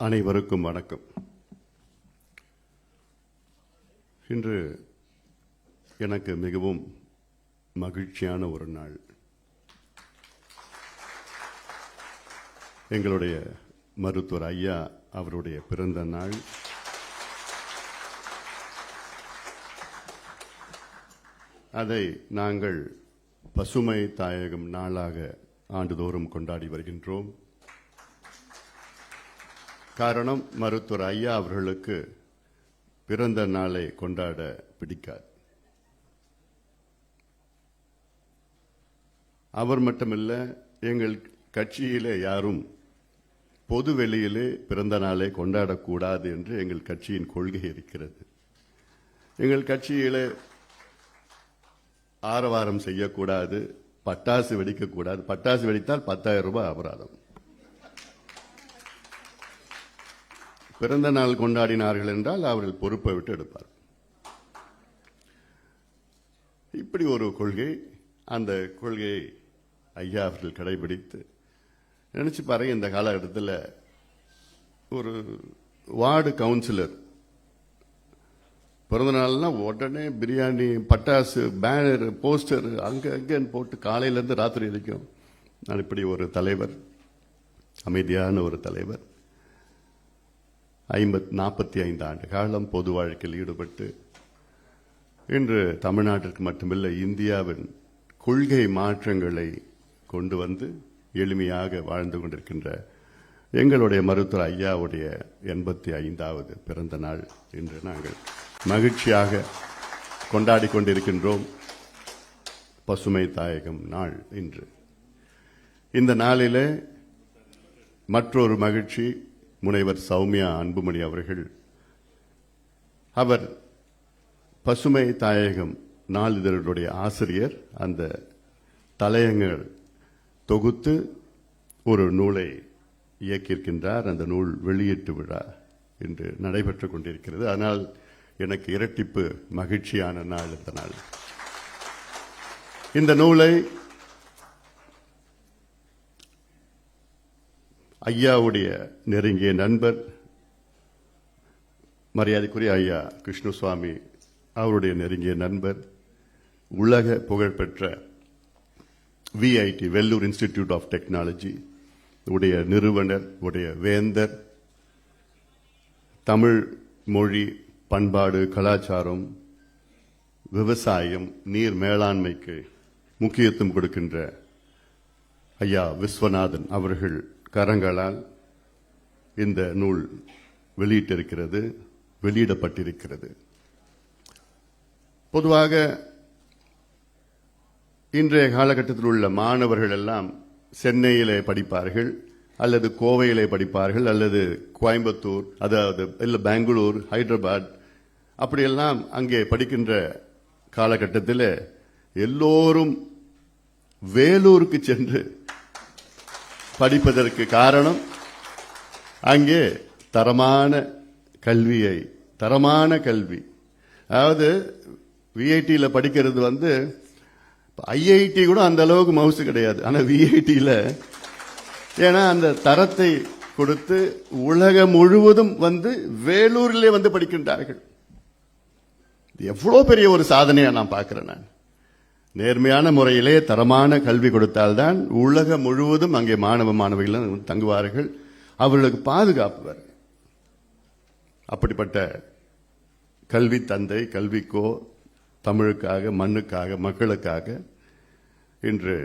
அனைவருக்கும் வணக்கம். இன்று எனக்கு மிகவும் மகிழ்ச்சியான ஒரு நாள். எங்களுடைய மருத்துவர் ஐயா அவருடைய பிறந்த நாள். அதை நாங்கள் பசுமை தாயகம் நாளாக ஆண்டுதோறும் கொண்டாடி வருகின்றோம். காரணம், மருத்துவர் ஐயா அவர்களுக்கு பிறந்த நாளை கொண்டாட பிடிக்காது. அவர் மட்டுமல்ல, எங்கள் கட்சியிலே யாரும் பொது வெளியிலே பிறந்த நாளை கொண்டாடக்கூடாது என்று எங்கள் கட்சியின் கொள்கை இருக்கிறது. எங்கள் கட்சியிலே ஆரவாரம் செய்யக்கூடாது, பட்டாசு வெடிக்கக்கூடாது. பட்டாசு வெடித்தால் 10,000 ரூபாய் அபராதம். பிறந்த நாள் கொண்டாடினார்கள் என்றால் அவர்கள் பொறுப்பை விட்டு எடுப்பார். இப்படி ஒரு கொள்கை. அந்த கொள்கையை ஐயா அவர்கள் கடைபிடித்து, நினைச்சு பாருங்க, இந்த காலகட்டத்தில் ஒரு வார்டு கவுன்சிலர் பிறந்த நாள்னா உடனே பிரியாணி, பட்டாசு, பேனர், போஸ்டர் அங்கன்னு போட்டு காலையிலேருந்து ராத்திரி வரைக்கும். நான் இப்படி ஒரு தலைவர், அமைதியான ஒரு தலைவர், 45 ஆண்டு காலம் பொது வாழ்க்கையில் ஈடுபட்டு இன்று தமிழ்நாட்டிற்கு மட்டுமில்லை இந்தியாவின் கொள்கை மாற்றங்களை கொண்டு வந்து எளிமையாக வாழ்ந்து கொண்டிருக்கின்ற எங்களுடைய மருத்துவர் ஐயாவுடைய 85வது பிறந்த நாள் இன்று நாங்கள் மகிழ்ச்சியாக கொண்டாடி கொண்டிருக்கின்றோம். பசுமை தாயகம் நாள் இன்று. இந்த நாளிலே மற்றொரு மகிழ்ச்சி, முனைவர் சௌமியா அன்புமணி அவர்கள், அவர் பசுமை தாயகம் நாளிதழுடைய ஆசிரியர். அந்த தலையங்கள் தொகுத்து ஒரு நூலை இயக்கியிருக்கின்றார். அந்த நூல் வெளியீட்டு விழா இன்று நடைபெற்றுக் கொண்டிருக்கிறது. ஆனால் எனக்கு இரட்டிப்பு மகிழ்ச்சியான நாள் இந்த நாள். இந்த நூலை ஐயாவுடைய நெருங்கிய நண்பர், மரியாதைக்குரிய ஐயா கிருஷ்ணசுவாமி அவருடைய நெருங்கிய நண்பர், உலக புகழ்பெற்ற VIT Vellore institute of technology உடைய நிறுவனர், உடைய வேந்தர், தமிழ் மொழி, பண்பாடு, கலாச்சாரம், விவசாயம், நீர் மேலாண்மைக்கு முக்கியத்துவம் கொடுக்கின்ற ஐயா விஸ்வநாதன் அவர்கள் கரங்களால் இந்த நூல் வெளியிடப்பட்டிருக்கிறது. பொதுவாக இன்றைய காலகட்டத்தில் உள்ள மாணவர்கள் எல்லாம் சென்னையிலே படிப்பார்கள், அல்லது கோவையிலே படிப்பார்கள், அல்லது கோயம்புத்தூர், அதாவது இல்லை பெங்களூர், ஹைதராபாத், அப்படியெல்லாம் அங்கே படிக்கின்ற காலகட்டத்தில் எல்லோரும் வேலூருக்கு சென்று படிப்பதற்கு காரணம், அங்கே தரமான கல்வி, அதாவது VITயில் படிக்கிறது IIT கூட அந்த அளவுக்கு மவுசு கிடையாது. ஆனால் VITயில் ஏன்னா அந்த தரத்தை கொடுத்து உலகம் முழுவதும் வேலூரிலே படிக்கின்றார்கள். எவ்வளவு பெரிய ஒரு சாதனையா நான் பார்க்கிறேன். நான் நேர்மையான முறையிலே தரமான கல்வி கொடுத்தால்தான் உலகம் முழுவதும் அங்கே மாணவ மாணவிகள் தங்குவார்கள், அவர்களுக்கு பாதுகாப்பு வரும். அப்படிப்பட்ட கல்வி தந்தை, கல்விக்கோ, தமிழுக்காக, மண்ணுக்காக, மக்களுக்காக இன்று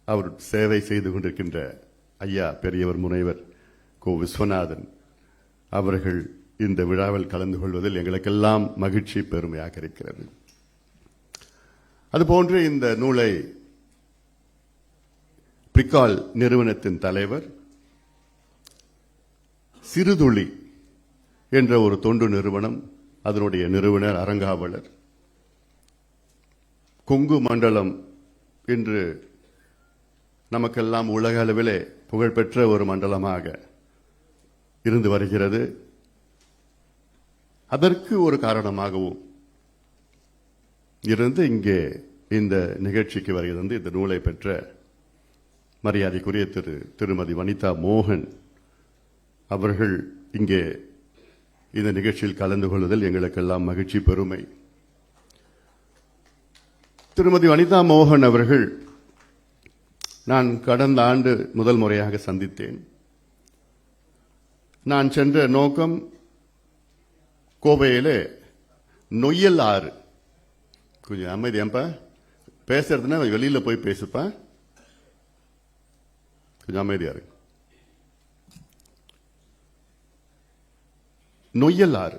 அவர் சேவை செய்து கொண்டிருக்கின்ற ஐயா பெரியவர் முனைவர் கோ விஸ்வநாதன் அவர்கள் இந்த விழாவில் கலந்து கொள்வதில் எங்களுக்கெல்லாம் மகிழ்ச்சி, பெருமையாக இருக்கிறது. அதுபோன்று இந்த நூலை பிரிகால் நிறுவனத்தின் தலைவர், சிறுதுளி என்ற ஒரு தொண்டு நிறுவனம், அதனுடைய நிறுவனர், அரங்காவலர், கொங்கு மண்டலம் என்று நமக்கெல்லாம் உலக அளவிலே புகழ்பெற்ற ஒரு மண்டலமாக இருந்து வருகிறது. அதற்கு ஒரு காரணமாகவும் இருந்து இங்கே இந்த நிகழ்ச்சிக்கு வருகிறது. இந்த நூலை பெற்ற மரியாதைக்குரிய திருமதி வனிதா மோகன் அவர்கள் இங்கே இந்த நிகழ்ச்சியில் கலந்து கொள்வதில் எங்களுக்கெல்லாம் மகிழ்ச்சி, பெருமை. திருமதி வனிதா மோகன் அவர்கள் நான் கடந்த ஆண்டு முதல் முறையாக சந்தித்தேன். நான் சென்ற நோக்கம் கோவையிலே நொய்யல் ஆறு. கொஞ்சம் அமைதியாப்பா, பேசுறதுன்னா வெளியில போய் பேசுப்பா, கொஞ்சம் அமைதியா இருக்கு. நொய்யல் ஆறு,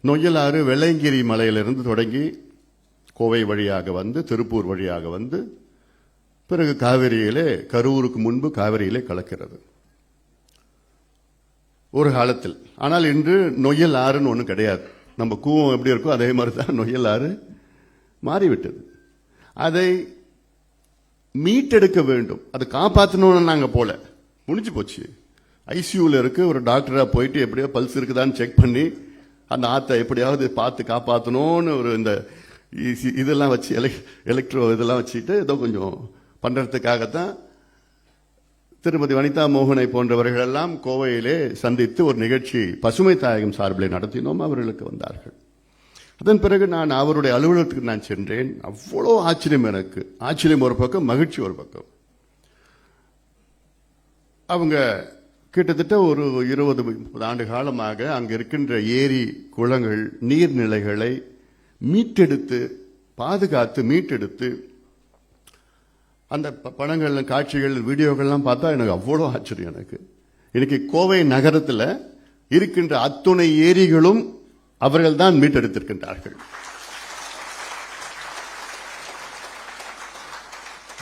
நொய்யல் ஆறு வெள்ளையங்கிரி மலையிலிருந்து தொடங்கி கோவை வழியாக வந்து திருப்பூர் வழியாக வந்து பிறகு காவிரியிலே, கரூருக்கு முன்பு காவிரியிலே கலக்கிறது ஒரு காலத்தில். ஆனால் இன்று நொய்யல் ஆறுன்னு ஒன்றும் கிடையாது. நம்ம கூவம் எப்படி இருக்கோ அதே மாதிரி தான் நொய்யல் ஆறு மாறிவிட்டது. அதை மீட்டெடுக்க வேண்டும், அதை காப்பாற்றணும்னு நாங்கள் போல முடிஞ்சு போச்சு. ஐசியூல இருக்கு, ஒரு டாக்டரா போயிட்டு எப்படியோ பல்ஸ் இருக்குதான்னு செக் பண்ணி அந்த ஆத்தை எப்படியாவது பார்த்து காப்பாற்றணும்னு ஒரு இந்த இதெல்லாம் வச்சு எலக்ட்ரோ இதெல்லாம் வச்சுட்டு ஏதோ கொஞ்சம் பண்றதுக்காகத்தான் திருமதி வனிதா மோகனை போன்றவர்கள் எல்லாம் கோவையிலே சந்தித்து ஒரு நிகழ்ச்சி பசுமை தாயகம் சார்பிலே நடத்தினோம். அவர்களுக்கு வந்தார்கள். அதன் பிறகு நான் அவருடைய அலுவலகத்துக்கு நான் சென்றேன். அவ்வளோ ஆச்சரியம், எனக்கு ஆச்சரியம் ஒரு பக்கம், மகிழ்ச்சி ஒரு பக்கம். அவங்க கிட்டத்தட்ட ஒரு 20-30 ஆண்டு காலமாக அங்க இருக்கின்ற ஏரி, குளங்கள், நீர்நிலைகளை மீட்டெடுத்து, பாதுகாத்து, மீட்டெடுத்து அந்த படங்கள், காட்சிகள், வீடியோக்கள்லாம் பார்த்தா எனக்கு அவ்வளோ ஆச்சரியம். எனக்கு இன்னைக்கு கோவை நகரத்தில் இருக்கின்ற அத்துணை ஏரிகளும் அவர்கள் தான் மீட்டெடுத்திருக்கின்றார்கள்.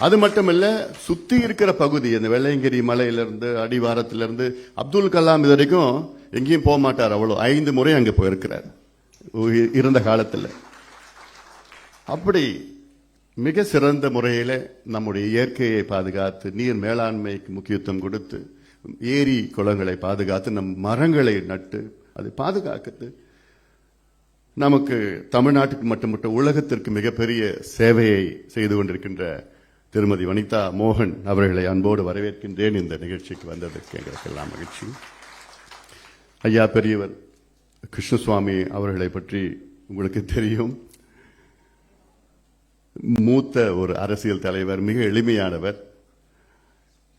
அது மட்டுமல்ல, சுத்தி இருக்கிற பகுதி, அந்த வெள்ளையங்கிரி மலையிலிருந்து, அடிவாரத்திலிருந்து அப்துல் கலாம் இது வரைக்கும் எங்கேயும் போக மாட்டார். அவ்வளோ 5 முறை அங்கே போயிருக்கிறார் இருந்த காலத்தில். அப்படி மிக சிறந்த முறையில் நம்முடைய இயற்கையை பாதுகாத்து, நீர் மேலாண்மைக்கு முக்கியத்துவம் கொடுத்து, ஏரி குளங்களை பாதுகாத்து, நம் மரங்களை நட்டு அதை பாதுகாக்கிறது நமக்கு தமிழ்நாட்டுக்கு மட்டுமல்ல உலகத்திற்கு மிகப்பெரிய சேவையை செய்து கொண்டிருக்கின்ற திருமதி வனிதா மோகன் அவர்களை அன்போடு வரவேற்கின்றேன். இந்த நிகழ்ச்சிக்கு வந்ததற்கு எங்களுக்கெல்லாம் மகிழ்ச்சி. ஐயா பெரியவர் கிருஷ்ணசுவாமி அவர்களை பற்றி உங்களுக்கு தெரியும். மூத்த ஒரு அரசியல் தலைவர், மிக எளிமையானவர்.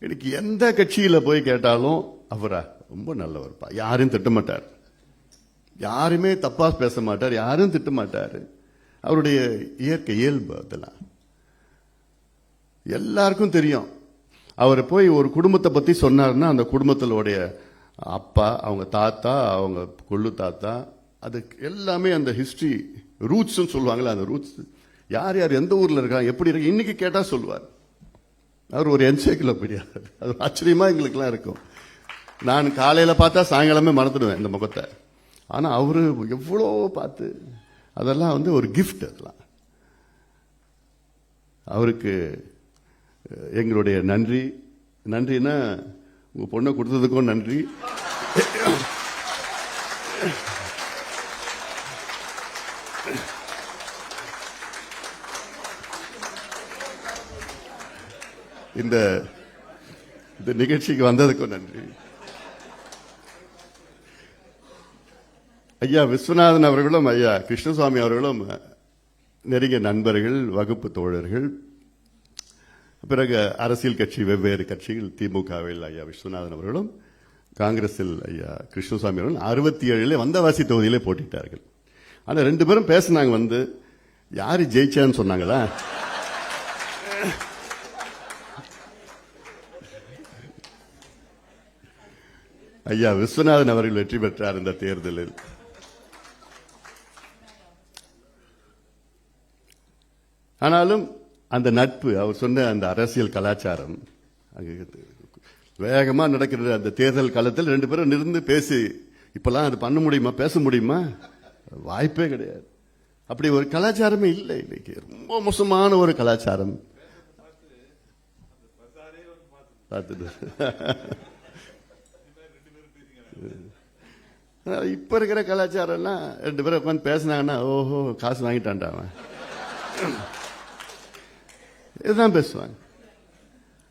எனக்கு எந்த கட்சியில போய் கேட்டாலும் அவரா ரொம்ப நல்லவர்ப்பா, யாரையும் திட்டமாட்டார், யாருமே தப்பா பேச மாட்டார், யாரும் திட்டமாட்டார். அவருடைய இயற்கை இயல்பு அதெல்லாம் எல்லாருக்கும் தெரியும். அவர் போய் ஒரு குடும்பத்தை பத்தி சொன்னார்னா அந்த குடும்பத்தினுடைய அப்பா, அவங்க தாத்தா, அவங்க கொள்ளு தாத்தா, அது எல்லாமே அந்த ஹிஸ்டரி ரூட்ஸ் சொல்லுவாங்களே, அந்த ரூட்ஸ் யார் யார் எந்த ஊர்ல இருக்காங்க, எப்படி இருக்கு, இன்னைக்கு கேட்டா சொல்லுவார். அவர் ஒரு என்சைக்ளோபீடியா. அது ஆச்சரியமா எங்களுக்குலாம் இருக்கும். நான் காலையில பார்த்தா சாயங்காலமே மறந்துடுவேன் இந்த முகத்தை. ஆனா அவரு எவ்வளோ பார்த்து, அதெல்லாம் வந்து ஒரு கிஃப்ட். அதெல்லாம் அவருக்கு எங்களுடைய நன்றி. நன்றினா உங்க பொண்ணை கொடுத்ததுக்கும் நன்றி. இந்த நிகழ்ச்சிக்கு வந்ததுக்கும் நன்றி. ஐயா விஸ்வநாதன் அவர்களும் ஐயா கிருஷ்ணசுவாமி அவர்களும் நெருங்கிய நண்பர்கள், வகுப்பு தோழர்கள். பிறகு அரசியல் கட்சி, வெவ்வேறு கட்சிகள், திமுகவில் ஐயா விஸ்வநாதன் அவர்களும், காங்கிரஸில் ஐயா கிருஷ்ணசுவாமி அவர்களும் 67 வந்தவாசி தொகுதியிலே போட்டிட்டார்கள். ஆனா 2 பேரும் பேசினாங்க. வந்து யாரு ஜெயிச்சான்னு சொன்னாங்களா? ஐயா விஸ்வநாதன் அவர்கள் வெற்றி பெற்றார் இந்த தேர்தலில். ஆனாலும் அந்த நட்பு, அவர் சொன்ன அந்த அரசியல் கலாச்சாரம், வேகமா நடக்கிற அந்த தேர்தல் காலத்தில் 2 பேரும் நின்று பேசி, இப்பெல்லாம் அது பண்ண முடியுமா, பேச முடியுமா? வாய்ப்பே கிடையாது. அப்படி ஒரு கலாச்சாரமே இல்லை. இன்னைக்கு ரொம்ப மோசமான ஒரு கலாச்சாரம். இப்ப இருக்கிற கலாச்சாரம்லாம் 2 பேரும் உட்காந்து பேசினாங்கன்னா, ஓஹோ காசு வாங்கிட்டான்டா அவன், இதுதான் பேசுவாங்க.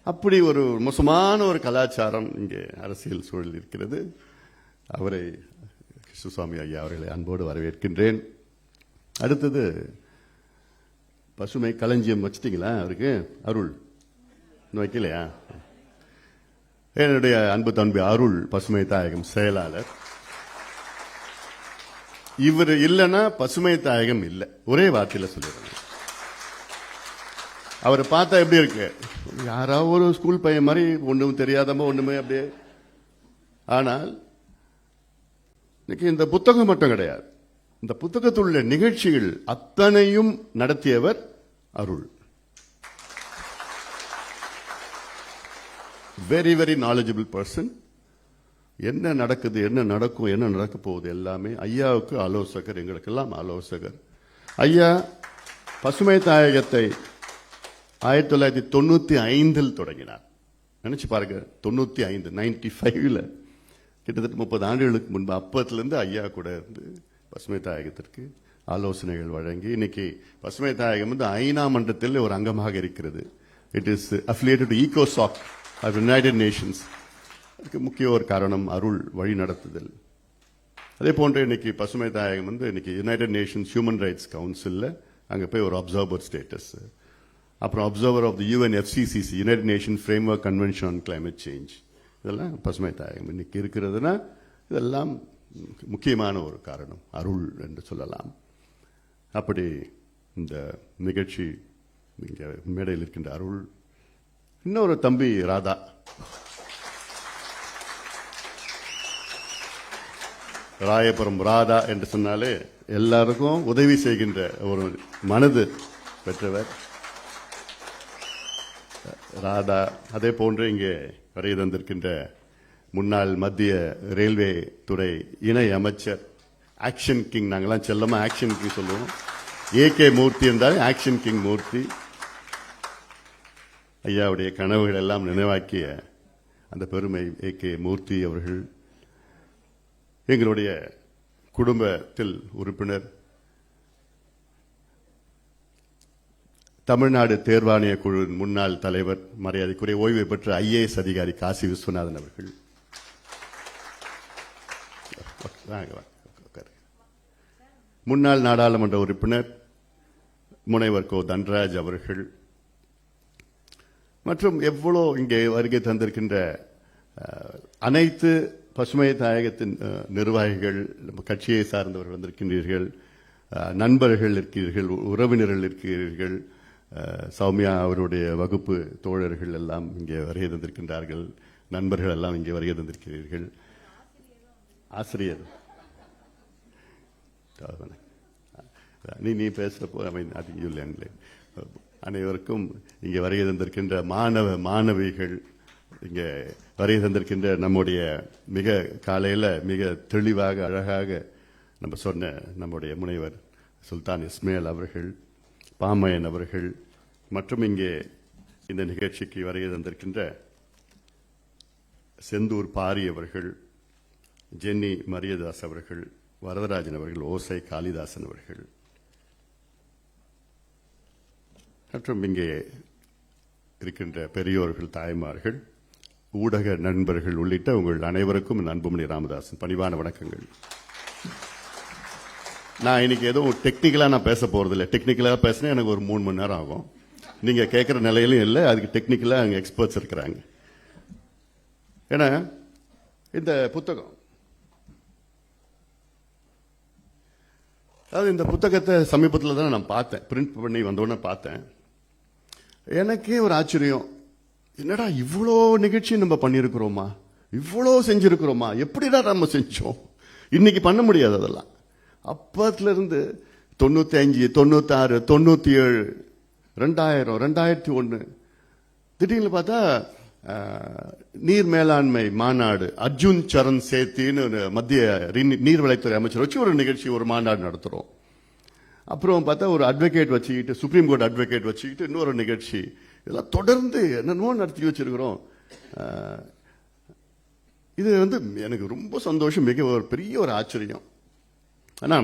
அப்படி ஒரு மோசமான ஒரு கலாச்சாரம் இங்கே அரசியல் சூழல் இருக்கிறது. அவரை கிருஷ்ணசுவாமி ஐயா அவர்களை அன்போடு வரவேற்கின்றேன். அடுத்தது பசுமை களஞ்சியம் வச்சிட்டீங்களா? அவருக்கு அருள் இன்னும் வைக்கலையா? என்னுடைய அன்பு தம்பி அருள் பசுமை தாயகம் செயலாளர். இவர் இல்லைன்னா பசுமை தாயகம் இல்லை, ஒரே வார்த்தையில சொல்லிடுறேன். அவரை பார்த்தா எப்படி இருக்கு? யாராவது ஒரு ஸ்கூல் பையன் மாதிரி, ஒண்ணும் தெரியாதமோ ஒண்ணுமே அப்படியே. ஆனால் இன்னைக்கு இந்த புத்தகம் மட்டும் கிடையாது, இந்த புத்தகத்தில் உள்ள நிகழ்ச்சிகள் அத்தனையும் நடத்தியவர் Arul. Very very knowledgeable person. என்ன நடக்குது, என்ன நடக்கும், என்ன நடக்க போகுது எல்லாமே ஐயாவுக்கு ஆலோசகர், எங்களுக்கெல்லாம் ஆலோசகர். ஐயா பசுமை தாயகத்தை 1995 தொடங்கினார். நினைச்சு பாருங்க, 95 95ல கிட்டத்தட்ட 30 ஆண்டுகளுக்கு முன்பு. அப்பத்திலிருந்து ஐயா கூட இருந்து பசுமை தாயகத்திற்கு ஆலோசனைகள் வழங்கி இன்னைக்கு பசுமை தாயகம் வந்து ஐநா மன்றத்தில் ஒரு அங்கமாக இருக்கிறது. இட் இஸ் அஃபிலியேட்டட் டு ஈகோசாக் ஆஃப் யுனைடெட் நேஷன்ஸ். அதுக்கு முக்கிய ஒரு காரணம் அருள் வழி நடத்துதல். அதே போன்று இன்னைக்கு பசுமை தாயகம் வந்து இன்னைக்கு யுனைடெட் நேஷன்ஸ் ஹியூமன் ரைட்ஸ் கவுன்சில்ல அங்க போய் ஒரு அப்சர்வர் ஸ்டேட்டஸ், அப்புறம் observer of the UNFCCC united nation framework convention on climate change. இதெல்லாம் பசுமை தாயகம் இன்னைக்கு இருக்கிறதுனா இதெல்லாம் முக்கியமான ஒரு காரணம் அருள் என்று சொல்லலாம். அப்படி இந்த நிகழ்ச்சி இங்க மேடையில் இருக்கின்ற அருள், இன்னொரு தம்பி ராதா. ராயபுரம் ராதா என்று சொன்னாலே எல்லாருக்கும் உதவி செய்கின்ற ஒரு மனது பெற்றவர் ராதா. அதே போன்று இங்கே வருகை தந்திருக்கின்ற முன்னாள் மத்திய ரயில்வே துறை இணை அமைச்சர், ஆக்ஷன் கிங், நாங்கெல்லாம் செல்லமா ஆக்ஷன் கிங் சொல்லுவோம். AK மூர்த்தி என்றால் ஆக்ஷன் கிங் மூர்த்தி. ஐயாவுடைய கனவுகள் எல்லாம் நினைவாக்கிய அந்த பெருமை AK மூர்த்தி அவர்கள். எங்களுடைய குடும்பத்தில் உறுப்பினர், தமிழ்நாடு தேர்வாணைய குழு முன்னாள் தலைவர், மரியாதைக்குரிய ஓய்வு பெற்ற IAS அதிகாரி காசி விஸ்வநாதன் அவர்கள். முன்னாள் நாடாளுமன்ற உறுப்பினர் முனைவர் கோ தன்ராஜ் அவர்கள். மற்றும் எவ்வளோ இங்கே வருகை தந்திருக்கின்ற அனைத்து பசுமை தாயகத்தின் நிர்வாகிகள், கட்சியை சார்ந்தவர்கள் வந்திருக்கின்றீர்கள், நண்பர்கள் இருக்கிறீர்கள், உறவினர்கள் இருக்கிறீர்கள், சௌமியா அவருடைய வகுப்பு தோழர்கள் எல்லாம் இங்கே வருகை தந்திருக்கின்றார்கள், நண்பர்கள் எல்லாம் இங்கே வருகை தந்திருக்கிறீர்கள், ஆசிரியர் நீ பேசுறப்போ அனைவருக்கும் இங்கே வருகை தந்திருக்கின்ற மாணவிகள், இங்கே வருகை தந்திருக்கின்ற நம்முடைய மிக காலையில் மிக தெளிவாக அழகாக நம்ம சொன்ன நம்முடைய முனைவர் சுல்தான் இஸ்மாயில் அவர்கள், பாமையன் அவர்கள், மற்றும் இங்கே இந்த நிகழ்ச்சிக்கு வருகை தந்திருக்கின்ற செந்தூர் பாரி அவர்கள், ஜென்னி மரியதாஸ் அவர்கள், வரதராஜன் அவர்கள், ஓசை காளிதாசன் அவர்கள், மற்றும் இங்கே இருக்கின்ற பெரியோர்கள், தாய்மார்கள், ஊடக நண்பர்கள் உள்ளிட்ட உங்கள் அனைவருக்கும் அன்புமணி ராமதாசன் பணிவான வணக்கங்கள். நான் இன்னைக்கு எதுவும் டெக்னிக்கலா நான் பேச போறதில்லை. டெக்னிக்கலா பேசினா எனக்கு ஒரு 3 மணி நேரம் ஆகும். நீங்க கேட்கிற நிலையிலும் இல்லை, அதுக்கு டெக்னிக்கலா அங்க எக்ஸ்பர்ட்ஸ் இருக்கிறாங்க. ஏன்னா இந்த புத்தகம், அதாவது இந்த புத்தகத்தை சமீபத்தில் தான் நான் பார்த்தேன், பிரிண்ட் பண்ணி வந்தோடனே பார்த்தேன். எனக்கே ஒரு ஆச்சரியம், என்னடா இவ்வளோ நிகழ்ச்சி நம்ம பண்ணியிருக்கிறோமா, இவ்வளோ செஞ்சிருக்கிறோமா, எப்படிடா நம்ம செஞ்சோம், இன்னைக்கு பண்ண முடியாது. அதெல்லாம் அப்பத்துல இருந்து 95, 96, 97, 2000, 2001 திடீர்னு பார்த்தா நீர் மேலாண்மை மாநாடு, அர்ஜுன் சரண் சேத்தின்னு மத்திய நீர்வளத்துறை அமைச்சர் வச்சு ஒரு நிகழ்ச்சி, ஒரு மாநாடு நடத்துறோம். அப்புறம் பார்த்தா ஒரு அட்வொகேட் வச்சுக்கிட்டு, சுப்ரீம் கோர்ட் அட்வொகேட் வச்சுக்கிட்டு இன்னொரு நிகழ்ச்சி, இதெல்லாம் தொடர்ந்து என்னென்னமோ நடத்தி வச்சிருக்கிறோம். இது வந்து எனக்கு ரொம்ப சந்தோஷம், மிக ஒரு பெரிய ஒரு ஆச்சரியம். ஆனா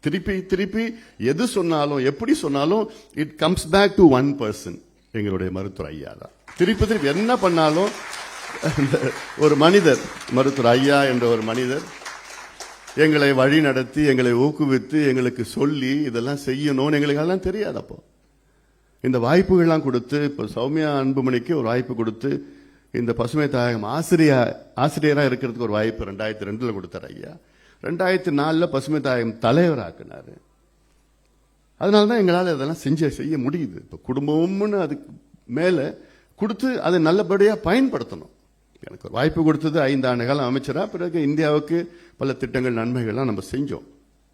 திருப்பி திருப்பி எது சொன்னாலும் எப்படி சொன்னாலும் it comes back to one person, எங்களுடைய மருத்துவர் ஐயா தான். திருப்பி திருப்பி என்ன பண்ணாலும் ஒரு மனிதர், மருத்துவர் ஐயா என்ற ஒரு மனிதர் எங்களை வழி நடத்தி, எங்களை ஊக்குவித்து, எங்களுக்கு சொல்லி இதெல்லாம் செய்யணும்னு எங்களுக்கு அதெல்லாம் தெரியாது. அப்போ இந்த வாய்ப்புகள்லாம் கொடுத்து, இப்போ சௌமியா அன்புமணிக்கு ஒரு வாய்ப்பு கொடுத்து, இந்த பசுமை தாயகம் ஆசிரியராக இருக்கிறதுக்கு ஒரு வாய்ப்பு 2002 கொடுத்தார் ஐயா. 2004 பசுமை தாயகம் தலைவராக்குனாரு. அதனால்தான் எங்களால் இதெல்லாம் செய்ய முடியுது. இப்போ குடும்பம்னு அதுக்கு மேல கொடுத்து அதை நல்லபடியா பயன்படுத்தணும். எனக்கு ஒரு வாய்ப்பு கொடுத்தது 5 ஆண்டு காலம் அமைச்சரா, பிறகு இந்தியாவுக்கு பல திட்டங்கள் நன்மைகள்லாம் நம்ம செஞ்சோம்.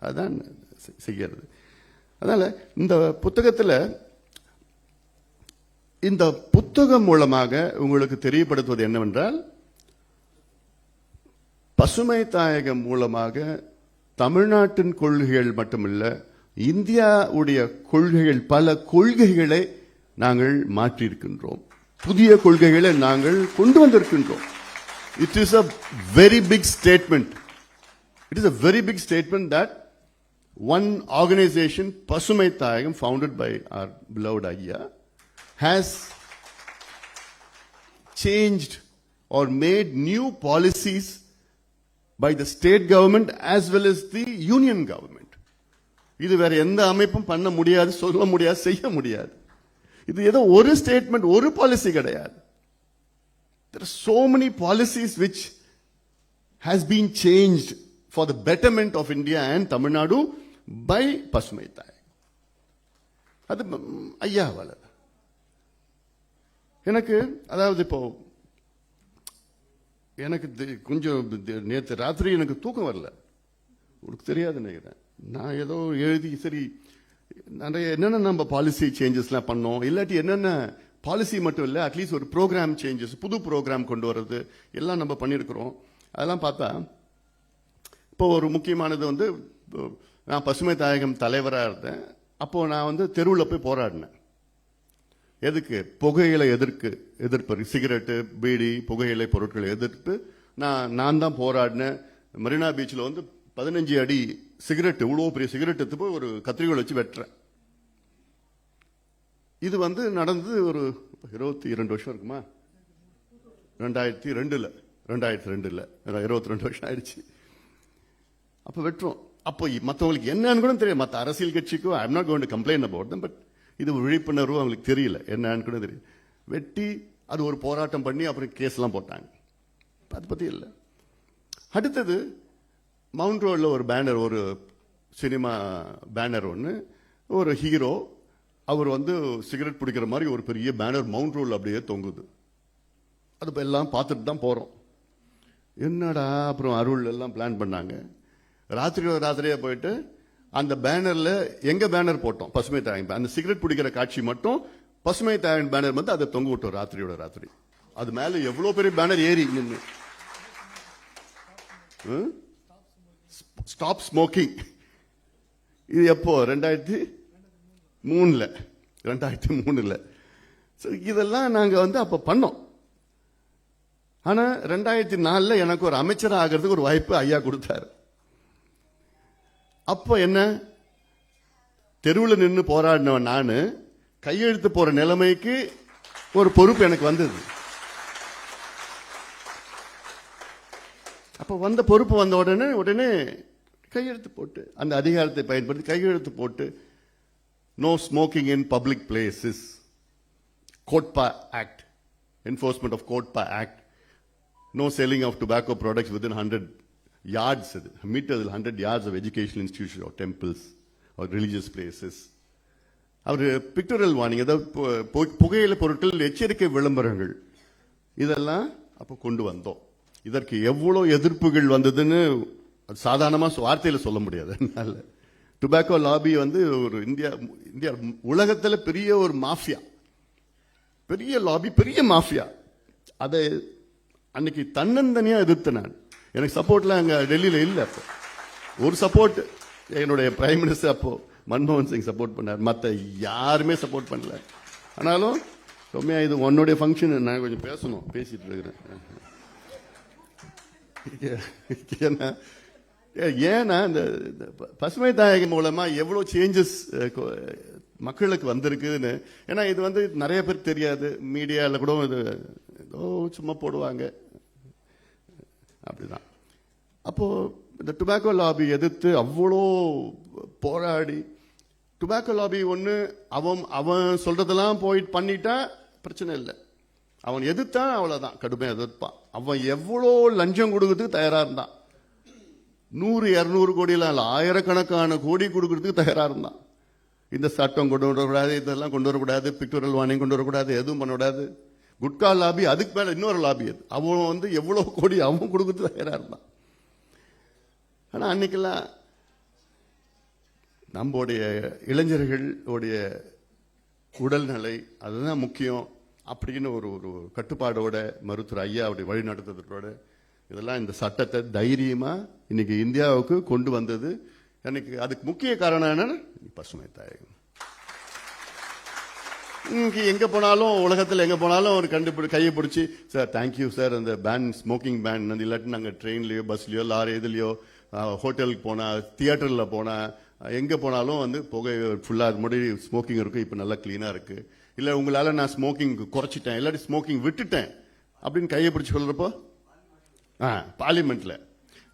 அதுதான் செய்யறது. அதனால இந்த புத்தகத்தில், இந்த புத்தகம் மூலமாக உங்களுக்கு தெரியப்படுத்துவது என்னவென்றால், பசுமை தாயகம் மூலமாக தமிழ்நாட்டின் கொள்கைகள் மட்டுமல்ல, இந்தியாவுடைய கொள்கைகள், பல கொள்கைகளை நாங்கள் மாற்றியிருக்கின்றோம். புதிய கொள்கைகளை நாங்கள் கொண்டு வந்திருக்கின்றோம். It is a very big statement. It is a very big statement that one organization, Pasumai Thayagam, founded by our beloved Ayya, has changed or made new policies by the state government as well as the union government. இது வேற எந்த அமைப்பும் பண்ண முடியாது, சொல்ல முடியாது, செய்ய முடியாது. இது ஏதோ ஒரு ஸ்டேட்மெண்ட், ஒரு பாலிசி கிடையாது. There are so many policies which has been changed for the betterment of India and Tamil Nadu by Pasumai Thayagam. அது ஐயாவால. எனக்கு அதாவது இப்போ எனக்கு கொஞ்சம் நேற்று ராத்திரி எனக்கு தூக்கம் வரல. உங்களுக்கு தெரியாது நினைக்கிறேன். நான் ஏதோ எழுதி சரி நிறைய என்னென்ன நம்ம பாலிசி சேஞ்சஸ்லாம் பண்ணோம், இல்லாட்டி என்னென்ன பாலிசி மட்டும் இல்லை, அட்லீஸ்ட் ஒரு ப்ரோக்ராம் சேஞ்சஸ், புது ப்ரோக்ராம் கொண்டு வர்றது எல்லாம் நம்ம பண்ணியிருக்கிறோம். அதெல்லாம் பார்த்தா இப்போ ஒரு முக்கியமானது வந்து, நான் பசுமை தாயகம் தலைவராக இருந்தேன். அப்போ நான் வந்து தெருவில் போய் போராடினேன். எதுக்கு? புகையிலை எதிர்ப்பு, சிகரெட்டு, பீடி, புகையிலை பொருட்களை எதிர்த்து நான் தான் போராடினேன். மெரினா பீச்சில் வந்து 15 அடி சிகரெட், இவ்வளோ பெரிய சிகரெட் எடுத்து போய் ஒரு கத்திரிக்கோல் வச்சு வெட்டுறேன். இது வந்து நடந்தது ஒரு 22 வருஷம் இருக்குமா? 2002 22 வருஷம் ஆயிடுச்சு. அப்போ வெட்டுறோம். அப்போ மற்றவங்களுக்கு என்னன்னு கூட தெரியும். மற்ற அரசியல் கட்சிக்கும் I am not going to complain about them, but இது விழிப்புணர்வு அவங்களுக்கு தெரியல, என்னன்னு கூட தெரியும். வெட்டி அது ஒரு போராட்டம் பண்ணி அப்புறம் கேஸ்லாம் போட்டாங்க. அதை பற்றி இல்லை. அடுத்தது மவுண்ட் ரோடில் ஒரு பேனர், ஒரு சினிமா பேனர் ஒன்று, ஒரு ஹீரோ அவர் வந்து சிகரெட் பிடிக்கிற மாதிரி ஒரு பெரிய பேனர் மவுண்ட் ரோடில் அப்படியே தொங்குது. அது இப்போ எல்லாம் பார்த்துட்டு தான் போகிறோம். என்னடா, அப்புறம் அருள் எல்லாம் பிளான் பண்ணாங்க. ராத்திரியே போயிட்டு அந்த பேனரில் எங்கள் பேனர் போட்டோம், பசுமை தாயகம். அந்த சிகரெட் பிடிக்கிற காட்சி மட்டும் பசுமை தாயகம் பேனர் வந்து அதை தொங்க விட்டோம் ராத்திரி. அது மேலே எவ்வளோ பெரிய பேனர் ஏறி நின்று, ஸ்டாப் ஸ்மோக்கிங். இது எப்போ? 2003. இதெல்லாம் நாங்க வந்து அப்ப பண்ணோம். ஆனா 2004 எனக்கு ஒரு அமைச்சர் ஆகிறதுக்கு ஒரு வாய்ப்பு ஐயா கொடுத்தாரு. அப்போ என்ன, தெருவில் நின்று போராடினவன் நானு, கையெழுத்து போற நிலைமைக்கு ஒரு பொறுப்பு எனக்கு வந்தது. அப்போ வந்த பொறுப்பு வந்த உடனே கையெழுத்து போட்டு, அந்த அதிகாரத்தை பயன்படுத்தி கையெழுத்து போட்டு, no smoking in public places, COTPA act, enforcement of COTPA act, no selling of tobacco products within 100 yards, meters, 100 yards of educational institutions or temples or religious places. அவர் பிக்டோரியல் வார்னிங், அதாவது புகையிலை பொருட்கள் எச்சரிக்கை விளம்பரங்கள், இதெல்லாம் அப்போ கொண்டு வந்தோம். இதற்கு எவ்வளவு எதிர்ப்புகள் வந்ததுன்னு சாதாரணமாக வார்த்தையில் சொல்ல முடியாது. அதனால டுபாக்கோ லாபி வந்து ஒரு இந்தியா உலகத்தில் பெரிய ஒரு மாஃபியா, பெரிய லாபி, பெரிய மாஃபியா. அதை அன்னைக்கு தன்னந்தனியா எதிர்த்து நான், எனக்கு சப்போர்ட்லாம் அங்கே டெல்லியில் இல்லை. அப்போ ஒரு சப்போர்ட் என்னுடைய பிரைம் மினிஸ்டர் அப்போ மன்மோகன் சிங் சப்போர்ட் பண்ணார், மற்ற யாருமே சப்போர்ட் பண்ணல. ஆனாலும் சௌமியா, இது உன்னுடைய ஃபங்க்ஷன், நான் கொஞ்சம் பேசணும், பேசிட்டு இருக்கிறேன். ஏன்னா இந்த பசுமை தாயகம் மூலமா எவ்வளவு சேஞ்சஸ் மக்களுக்கு வந்திருக்குன்னு. ஏன்னா இது வந்து நிறைய பேர் தெரியாது, மீடியாவில் கூட இது ஏதோ சும்மா போடுவாங்க அப்படிதான். அப்போ இந்த டுபாக்கோ லாபி எதிர்த்து அவ்வளோ போராடி, டுபாக்கோ லாபி ஒன்று அவன் சொல்றதெல்லாம் போயிட்டு பண்ணிட்டா பிரச்சனை இல்லை, அவன் எதிர்த்தான் அவ்வளவுதான், கடுமையாக எதிர்ப்பான். அவன் எவ்வளோ லஞ்சம் கொடுக்கறதுக்கு தயாரா இருந்தான், 100-200 கோடியெல்லாம் இல்லை, ஆயிரக்கணக்கான கோடி கொடுக்கறதுக்கு தயாரா இருந்தான். இந்த சட்டம் கொண்டு வரக்கூடாது, இதெல்லாம் கொண்டு வரக்கூடாது, பிக்டோரியல் வார்னிங் கொண்டு வரக்கூடாது, எதுவும் பண்ணக்கூடாது. குட்கா லாபி அதுக்கு மேல இன்னொரு லாபி, அது அவன் வந்து எவ்வளவு கோடி அவன் கொடுக்கறதுக்கு தயாரா இருந்தான். ஆனா அன்னைக்கெல்லாம் நம்முடைய இளைஞர்களுடைய உடல்நிலை அதுதான் முக்கியம் அப்படின்னு ஒரு ஒரு கட்டுப்பாடோட மருத்துவர் ஐயா அப்படி வழி நடத்துறதோட இதெல்லாம் இந்த சட்டத்தை தைரியமா இன்னைக்கு இந்தியாவுக்கு கொண்டு வந்தது. எனக்கு அதுக்கு முக்கிய காரணம் என்னன்னா பசுமை தாயகம். இன்னைக்கு எங்க போனாலும், உலகத்தில் எங்க போனாலும் ஒரு கையை பிடிச்சி, சார் தேங்க்யூ சார், அந்த பேன், ஸ்மோக்கிங் பேன், இல்லாட்டி நாங்கள் ட்ரெயின்லயோ பஸ்லயோ லாரி இதுலயோ ஹோட்டலுக்கு போனா, தியேட்டர்ல போனா, எங்க போனாலும் வந்து புகை ஃபுல்லா முன்னாடி ஸ்மோக்கிங் இருக்கு, இப்ப நல்லா கிளீனா இருக்கு. இல்ல உங்களால நான் ஸ்மோக்கிங் குறைச்சிட்டேன், இல்லாட்டி ஸ்மோக்கிங் விட்டுட்டேன் அப்படின்னு கையை பிடிச்சி சொல்றப்போ, பார்லிமெண்ட்ல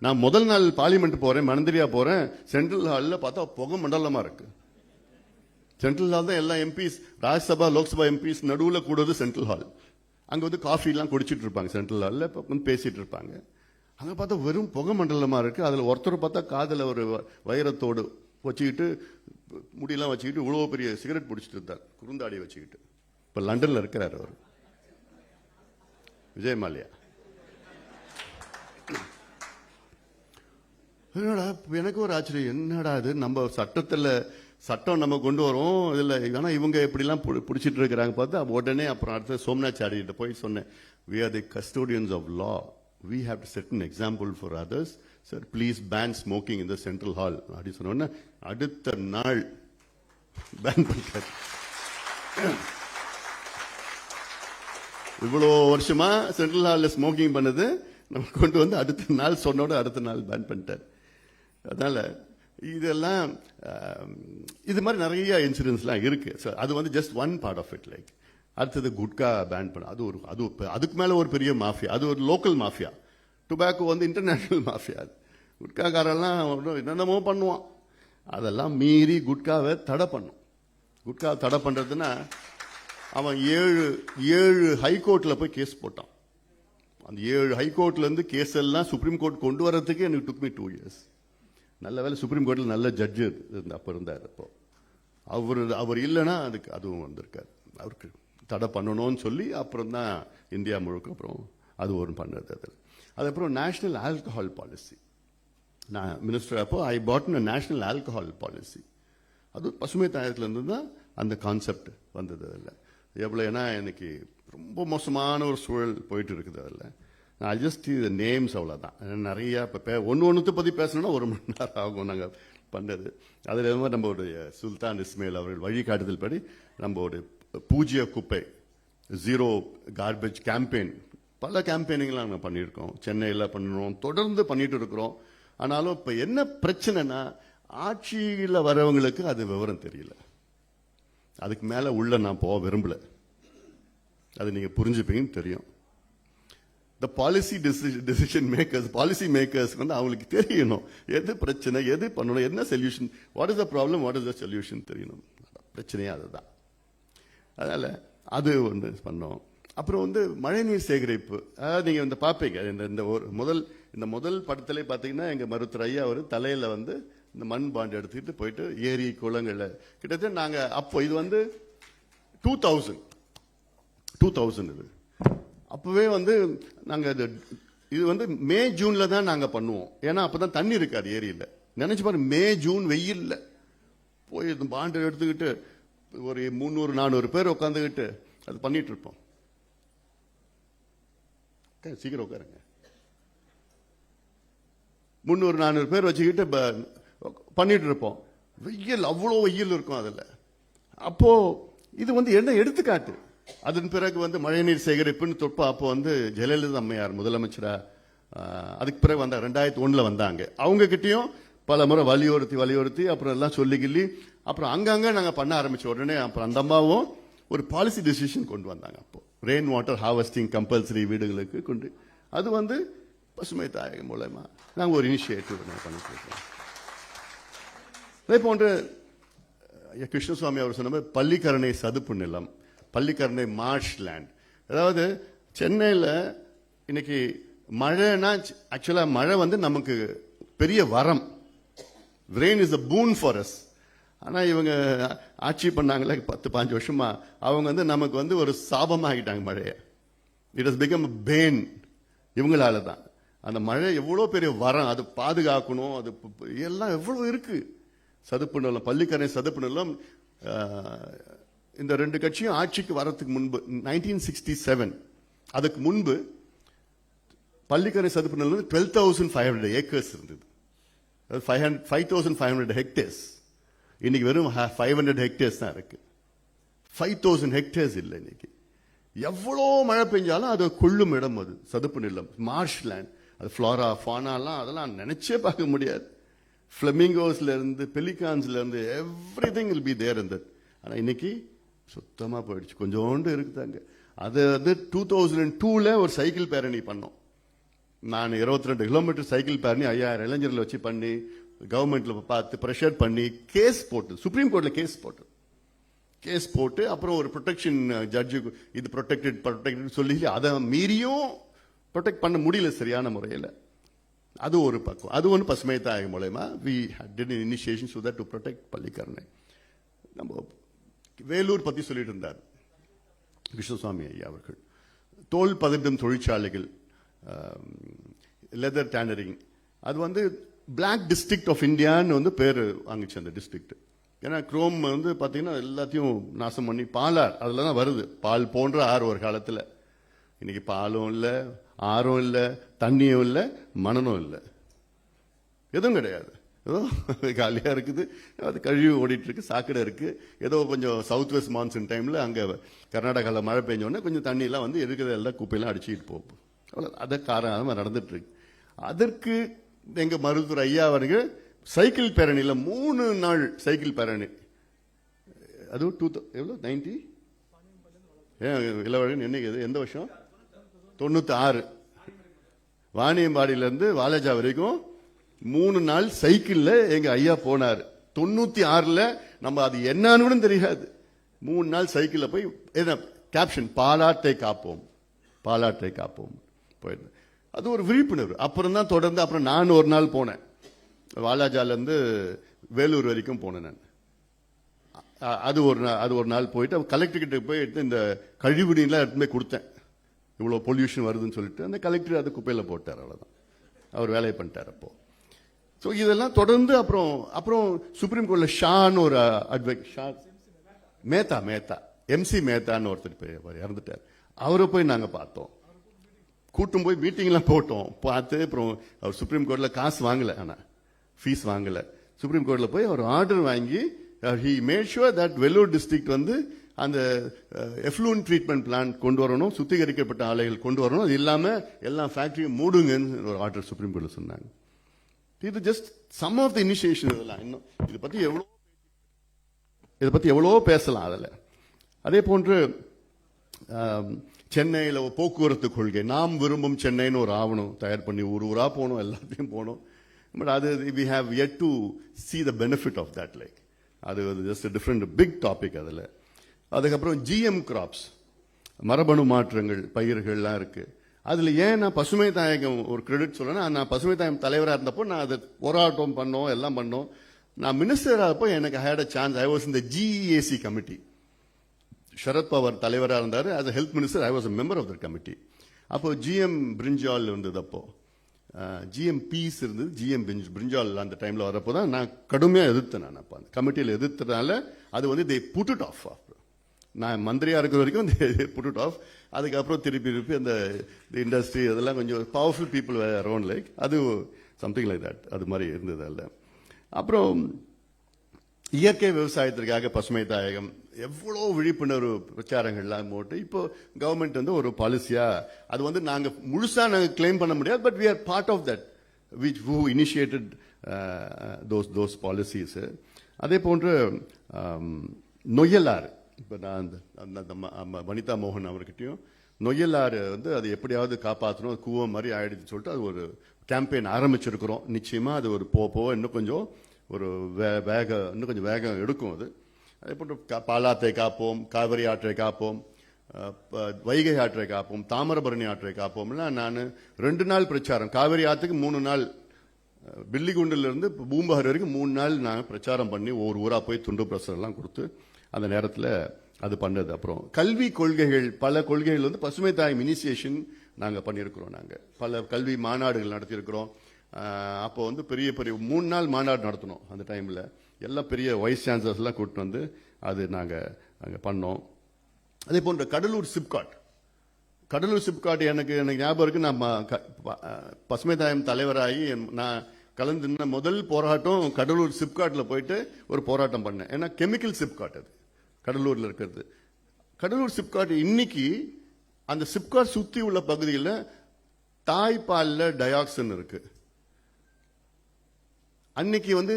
நான் முதல் நாள் பார்லிமெண்ட் போறேன், மனந்திரியா போறேன், சென்ட்ரல் ஹாலில் பார்த்தா புகை மண்டலமா இருக்கு. சென்ட்ரல் ஹால் தான் எல்லா எம்பிஸ், ராஜ்யசபா லோக்சபா எம்பிஸ் நடுவில் கூடுவது சென்ட்ரல் ஹால். அங்க வந்து காஃபி எல்லாம் குடிச்சிட்டு இருப்பாங்க சென்ட்ரல் ஹாலில், பேசிட்டு இருப்பாங்க. அங்க பார்த்தா வெறும் புகை மண்டலமா இருக்கு. அதுல ஒருத்தர் பார்த்தா காதல ஒரு வைரத்தோடு வச்சுக்கிட்டு, முடியெல்லாம் வச்சுக்கிட்டு இவ்வளவு பெரிய சிகரெட் பிடிச்சிட்டு இருந்தார், குறுந்தாடி வச்சுக்கிட்டு. இப்ப லண்டன்ல இருக்கிறார் அவர், விஜய் மால்யா. என்னடா எனக்கு ஒரு ஆச்சரியம், என்னடா இது நம்ம சட்டம் நம்ம கொண்டு வரோம் இதுல, ஆனா இவங்க இப்படிலாம் பிடிச்சிட்டு இருக்கிறாங்க பார்த்தா உடனே. அப்புறம் அடுத்த சோம்நாத் சாரிகிட்ட போய் சொன்னேன், we are the custodians of law, we have to set an example for others, sir please ban smoking in the central hall அப்படி சொன்ன அடுத்த நாள் பேன் பண்ணிட்டார். இவ்வளோ வருஷமா சென்ட்ரல் ஹாலில் ஸ்மோக்கிங் பண்ணது நம்ம கொண்டு வந்து அடுத்த நாள் சொன்னோட அடுத்த நாள் பேன் பண்ணிட்டார். அதனால இதெல்லாம் இது மாதிரி நிறைய இன்சிடென்ட்ஸ்லாம் இருக்கு. அது வந்து just one part of it. Like அடுத்தது குட்கா பேன் பண்ண, அதுக்கு மேல ஒரு பெரிய மாஃபியா, அது ஒரு லோக்கல் மாஃபியா. டுபாக்கோ வந்து இன்டர்நேஷனல் மாஃபியா. குட்காக்காரெல்லாம் என்னென்னமோ பண்ணுவான், அதெல்லாம் மீறி குட்காவை தடை பண்ணும். குட்கா தடை பண்றதுன்னா அவன் 7 ஹைகோர்ட்ல போய் கேஸ் போட்டான். அந்த 7 ஹைகோர்ட்ல இருந்து கேஸ் எல்லாம் சுப்ரீம் கோர்ட் கொண்டு வரதுக்கு எனக்கு took me 2 years. நல்ல வேலை சுப்ரீம் கோர்ட்டில் நல்ல ஜட்ஜு அப்ப இருந்தார். அப்போ அவர் இல்லைன்னா அதுவும் வந்திருக்காரு. அவருக்கு தடை பண்ணணும்னு சொல்லி அப்புறம் தான் இந்தியா முழுக்க அப்புறம் அது ஒரு பண்ணது. அதுக்கப்புறம் நேஷனல் ஆல்கஹால் பாலிசி, நான் மினிஸ்டர் அப்போ ஐ பாட் நேஷனல் ஆல்கஹால் பாலிசி. அது பசுமை தாயத்திலிருந்து தான் அந்த கான்செப்ட் வந்தது. அதில் எவ்வளோ, ஏன்னா எனக்கு ரொம்ப மோசமான ஒரு சூழல் போயிட்டு இருக்குது. அதில் நான் ஜஸ்ட் இது நேம்ஸ் அவ்வளோதான். நிறைய இப்போ ஒன்றுத்தை பற்றி பேசணும்னா 1 மணி நேரம் ஆகும் நாங்கள் பண்ணது. அதில் நம்மளுடைய சுல்தான் இஸ்மாயில் அவர்கள் வழிகாட்டுதல் படி நம்மளுடைய பூஜ்ய குப்பை, ஜீரோ கார்பேஜ் கேம்பெயின், பல கேம்பெயினிங்லாம் நாங்கள் பண்ணியிருக்கோம். சென்னையில் பண்ணுறோம், தொடர்ந்து பண்ணிட்டு இருக்கிறோம். ஆனாலும் இப்போ என்ன பிரச்சனைனா, ஆட்சியில் வரவங்களுக்கு அது விவரம் தெரியல. அதுக்கு மேலே உள்ள நான் போக விரும்பல, அது நீங்கள் புரிஞ்சுப்பீங்கன்னு தெரியும். The policy decision makers, policy makers வந்து அவங்களுக்கு தெரியணும் எது பிரச்சனை, எது பண்ணணும், என்ன solution, what is the problem, what is the solution தெரியணும். பிரச்சனையே அதுதான். அதனால அது ஒன்று பண்ணோம். அப்புறம் வந்து மழைநீர் சேகரிப்பு, அதாவது நீங்க இந்த பார்ப்பீங்க, இந்த முதல் படத்திலே பார்த்தீங்கன்னா எங்க மருத்துவர் ஐயா அவர் தலையில வந்து இந்த மண் பாண்டு எடுத்துக்கிட்டு போயிட்டு ஏரி குளங்கள்ல கிட்டத்தட்ட நாங்க அப்போ இது வந்து 2000 இது அப்பவே வந்து நாங்க இது வந்து மே ஜூன்ல தான் நாங்க பண்ணுவோம். ஏன்னா அப்பதான் தண்ணி இருக்காது ஏரியில. நினைச்சு பாரு, மே ஜூன் வெயில்ல போய் பாண்டு எடுத்துக்கிட்டு ஒரு 300-400 பேர் உட்காந்துக்கிட்டு அது பண்ணிட்டு இருப்போம். சீக்கிரம் உட்காருங்க. 300-400 பேர் வச்சுக்கிட்டு பண்ணிட்டு இருப்போம். வெயில், அவ்வளோ வெயில் இருக்கும் அதுல. அப்போ இது வந்து என்ன எடுத்துக்காட்டு. அதன் பிறகு வந்து மழைநீர் சேகரிப்புன்னு தொப்பா அப்போ வந்து ஜெயலலிதா அம்மையார் முதலமைச்சரா, அதுக்கு பிறகு வந்தா 2001 வந்தாங்க. அவங்க கிட்டயும் பல முறை வலியுறுத்தி அப்புறம் எல்லாம் சொல்லி கிள்ளி அப்புறம் அங்கங்க நாங்க பண்ண ஆரம்பிச்ச உடனே அப்புறம் அந்த அம்மாவும் ஒரு பாலிசி டெசிஷன் கொண்டு வந்தாங்க. அப்போ ரெயின் வாட்டர் ஹார்வெஸ்டிங் கம்பல்சரி வீடுகளுக்கு கொண்டு, அது வந்து பசுமை தாயகம் மூலமா நாங்க ஒரு இனிஷியேட்டிவ் பண்ணிட்டு இருக்கோம். அதே போன்று கிருஷ்ணசுவாமி அவர் சொன்ன மாதிரி பள்ளிக்கரணை சதுப்பு நிலம், பள்ளிக்கரணை மார்ஷ் லேண்ட். அதாவது சென்னையில் இன்னைக்கு மழைனா ஆக்சுவலா மழை வந்து நமக்கு பெரிய வரம். Rain is a boon for us. ஆனா இவங்க ஆட்சி பண்ணாங்களே 10-15 வருஷமா, அவங்க வந்து நமக்கு வந்து ஒரு சாபமாகிட்டாங்க மழையை. இட் ஹஸ் பிகம் பேன் இவங்களால தான். அந்த மழை எவ்வளவு பெரிய வரம், அது பாதுகாக்கணும், அது எல்லாம் எவ்வளவு இருக்கு. சதுப்பு நிலம், பள்ளிக்கரணை சதுப்பு நிலம், இந்த ரெண்டு கட்சியும் ஆட்சிக்கு வரதுக்கு முன்பு 1967, அதுக்கு முன்பு பள்ளிக்கரணை சதுப்பு நிலம் 12,500 ஏக்கர்ஸ் இருந்தது. 5,500 ஹெக்டேர்ஸ். இன்னைக்கு வெறும் 500 ஹெக்டேர்ஸ் தான் இருக்கு. 5,000 ஹெக்டேர்ஸ் இல்லை இன்னைக்கு. எவ்வளோ மழை பெஞ்சாலும் அது கொள்ளும் இடம், அது சதுப்பு நிலம், மார்ஷ் லேண்ட். அது ஃப்ளோரா ஃபானாலாம் அதெல்லாம் நினைச்சே பார்க்க முடியாது. ஃபிளமிங்கோஸ்ல இருந்து பெலிகான்ஸ்ல இருந்து எவ்ரிதிங் வில் பி தேர் இந்த. ஆனா இன்னைக்கு சுத்தமா போயிடுச்சு, கொஞ்சோண்டு இருக்குதாங்க. அது வந்து 2002ல ஒரு சைக்கிள் பேரணி பண்ணோம். நான் 22 கிலோமீட்டர் சைக்கிள் பேரணி 5000 இளைஞர்களை வச்சு பண்ணி, கவர்மெண்ட்ல பார்த்து பிரஷர் பண்ணி கேஸ் போட்டு, சுப்ரீம் கோர்ட்ல கேஸ் போட்டு அப்புறம் ஒரு ப்ரொடெக்ஷன் ஜட்ஜு இது ப்ரொடெக்டட் சொல்லி அதை மீறியும் ப்ரொடெக்ட் பண்ண முடியல சரியான முறையில். அது ஒரு பக்கம். அது ஒன்று பசுமை தாயகம் மூலமா we did an initiation so that to protect Pallikaranai. நம்ம வேலூர் பத்தி சொல்லிட்டு இருந்தார் கிருஷ்ணசுவாமி ஐயா அவர்கள். தோல் பதனிடும் தொழிற்சாலைகள், லெதர் டேனரிங், அது வந்து பிளாக் டிஸ்ட்ரிக்ட் ஆஃப் இந்தியான்னு வந்து பேர் வாங்கிச்சு அந்த டிஸ்ட்ரிக்ட். ஏன்னா குரோம் வந்து பார்த்தீங்கன்னா எல்லாத்தையும் நாசம் பண்ணி, பாலார் அதில் தான் வருது. பால் போன்ற ஆறு ஒரு காலத்தில். இன்னைக்கு பாலும் இல்லை, ஆறும் இல்லை, தண்ணியும் இல்லை, மணனும் இல்லை, எதுவும் கிடையாது. ஏதோ காலியா இருக்குது, அது கழுவி ஓடிட்டு இருக்கு, சாக்கடை இருக்கு. ஏதோ கொஞ்சம் சவுத் வெஸ்ட் மான்சூன் டைம்ல அங்கே கர்நாடகாவில் மழை பெஞ்சோடனே கொஞ்சம் தண்ணியெல்லாம் வந்து இருக்கிற எல்லாம் குப்பையெல்லாம் அடிச்சுக்கிட்டு போகும். அவ்வளோ அதை காரணமாக நடந்துட்டு இருக்கு. அதற்கு எங்க மருத்துவர் ஐயா அவர்கள் சைக்கிள் பேரணியில் 3 நாள் சைக்கிள் பேரணி, அதுவும் எவ்வளோ 90 இளவழகன் என்னைக்கு, எந்த வருஷம் 96 வாணியம்பாடியிலிருந்து வாலாஜா வரைக்கும் 3 நாள் சைக்கிள்ல எங்க ஐயா போனார். 96ல நம்ம அது என்னன்னு கூட தெரியாது. 3 நாள் சைக்கிள்ல போய் கேப்ஷன் பாலாற்றை காப்போம், பாலாற்றை காப்போம் போயிட்டு, அது ஒரு விழிப்புணர்வு. அப்புறம் தான் தொடர்ந்து அப்புறம் நான் ஒரு நாள் போனேன், வாலாஜால இருந்து வேலூர் வரைக்கும் போனேன் நான். அது ஒரு நாள் போயிட்டு கலெக்டர் கிட்ட போய் எடுத்து இந்த கழிவுநீர்லாம் எடுத்து போய் கொடுத்தேன். இவ்வளவு பொல்யூஷன் வருதுன்னு சொல்லிட்டு அந்த கலெக்டர் அது குப்பையில போட்டார். அவ்வளவுதான், அவர் வேலையை பண்ணிட்டார் அப்போ. ஸோ இதெல்லாம் தொடர்ந்து அப்புறம் சுப்ரீம் கோர்ட்ல ஷான்னு ஒரு ஷா மேத்தா MC மேத்தான்னு ஒருத்தர் இறந்துட்டார். அவரை போய் நாங்க பார்த்தோம், கூட்டும் போய் மீட்டிங்லாம் போட்டோம், பார்த்து அப்புறம் அவர் சுப்ரீம் கோர்ட்ல காசு வாங்கல, ஆனா ஃபீஸ் வாங்கல. சுப்ரீம் கோர்ட்ல போய் அவர் ஆர்டர் வாங்கி he made sure that Vellore district வந்து அந்த எஃப்ளூயன்ட் ட்ரீட்மெண்ட் பிளான்ட் கொண்டு வரணும், சுத்திகரிக்கப்பட்ட ஆலைகள் கொண்டு வரணும், அது இல்லாம எல்லா ஃபேக்டரியும் மூடுங்கன்னு ஒரு ஆர்டர் சுப்ரீம் கோர்ட்ல சொன்னாங்க. இது just some of the initiation. இதெல்லாம் இன்னும் இதை பத்தி எவ்வளோ பேசலாம் அதில். அதே போன்று சென்னையில் போக்குவரத்து கொள்கை, நாம் விரும்பும் சென்னைன்னு ஒரு ஆவணம் தயார் பண்ணி ஊரா போனோம், எல்லாத்தையும் போனோம். பட் அது we have yet to see the benefit of that. Like அது ஜஸ்ட் டிஃப்ரெண்ட் பிக் டாபிக். அதில் அதுக்கப்புறம் GM கிராப்ஸ், மரபணு மாற்றங்கள் பயிர்கள்லாம் இருக்கு. அதுல ஏன் நான் பசுமை தாயகம் ஒரு கிரெடிட் சொல்றேன்னா, நான் பசுமை தாயகம் தலைவராக இருந்தப்போ நான் அதை போராட்டம் பண்ணோம், எல்லாம் பண்ணோம். நான் மினிஸ்டர் ஆகப்போ எனக்கு had a chance. I was in the GEAC committee. Sharad Pawar தலைவராக இருந்தார். as a health minister I was a member of that committee. அப்போ GM பிரிஞ்சால் இருந்தது, அப்போ GM பீஸ் இருந்தது, GM பிரிஞ்சால் அந்த டைம்ல வரப்போ தான் நான் கடுமையாக எதிர்த்தேன். நான் அப்போ அந்த கமிட்டியில் எதிர்த்ததுனால அது வந்து they put it off. நான் மந்திரியா இருக்கிற வரைக்கும் they put it off. அதுக்கப்புறம் திருப்பி அந்த இண்டஸ்ட்ரி அதெல்லாம் கொஞ்சம் பவர்ஃபுல் பீப்புள் அரௌண்ட், லைக் அது சம்திங் லைக் தட், அது மாதிரி இருந்தது அல்ல. அப்புறம் இயற்கை விவசாயத்திற்காக பசுமை தாயகம் எவ்வளோ விழிப்புணர்வு பிரச்சாரங்கள்லாம் போட்டு இப்போ கவர்மெண்ட் வந்து ஒரு பாலிசியா, அது வந்து நாங்க முழுசா நாங்க கிளைம் பண்ண முடியாது, but we are part of that which who initiated those policies. அதே போன்று நொய்யலாறு, இப்போ நான் அந்த வனிதா மோகன் அவர்கிட்டையும் நொய்யலாறு வந்து அது எப்படியாவது காப்பாற்றணும், கூவம் மாதிரி ஆயிடுச்சுன்னு சொல்லிட்டு அது ஒரு கேம்பெயின் ஆரம்பிச்சிருக்கிறோம். நிச்சயமா அது ஒரு போக இன்னும் கொஞ்சம் ஒரு இன்னும் கொஞ்சம் வேகம் எடுக்கும் அது. அதே போன்று பாலாத்தை காப்போம், காவிரி ஆற்றை காப்போம், வைகை ஆற்றை காப்போம், தாமிரபரணி ஆற்றை காப்போம்னா நான் 2 நாள் பிரச்சாரம், காவிரி ஆற்றுக்கு 3 நாள், பில்லிகுண்டில் இருந்து பூம்பகர் வரைக்கும் 3 நாள் நான் பிரச்சாரம் பண்ணி ஒவ்வொரு ஊரா போய் துண்டு பிரசுரம் எல்லாம் கொடுத்து அந்த நேரத்தில் அது பண்ணது. அப்புறம் கல்வி கொள்கைகள், பல கொள்கைகள் வந்து பசுமை தாயம் இனிஷியேஷன் நாங்கள் பண்ணியிருக்கிறோம். நாங்கள் பல கல்வி மாநாடுகள் நடத்தியிருக்கிறோம். அப்போ வந்து பெரிய பெரிய 3 நாள் மாநாடு நடத்தினோம். அந்த டைமில் எல்லாம் பெரிய வைஸ் சான்சலர்ஸ் எல்லாம் கூப்பிட்டு வந்து அது நாங்கள் பண்ணோம். அதே போன்ற கடலூர் சிப்காட் எனக்கு ஞாபகம் இருக்கு. நான் பசுமை தாயம் தலைவராகி நான் கலந்து முதல் போராட்டம் கடலூர் சிப்காட்டில் போயிட்டு ஒரு போராட்டம் பண்ணேன். ஏன்னா கெமிக்கல் சிப்காட் அது கடலூர்ல இருக்கிறது. கடலூர் சிப்காட் இன்னைக்கு அந்த சிப்காட் சுத்தி உள்ள பகுதியில் தாய்ப்பால்ல டயாக்சின் இருக்கு. அன்னைக்கு வந்து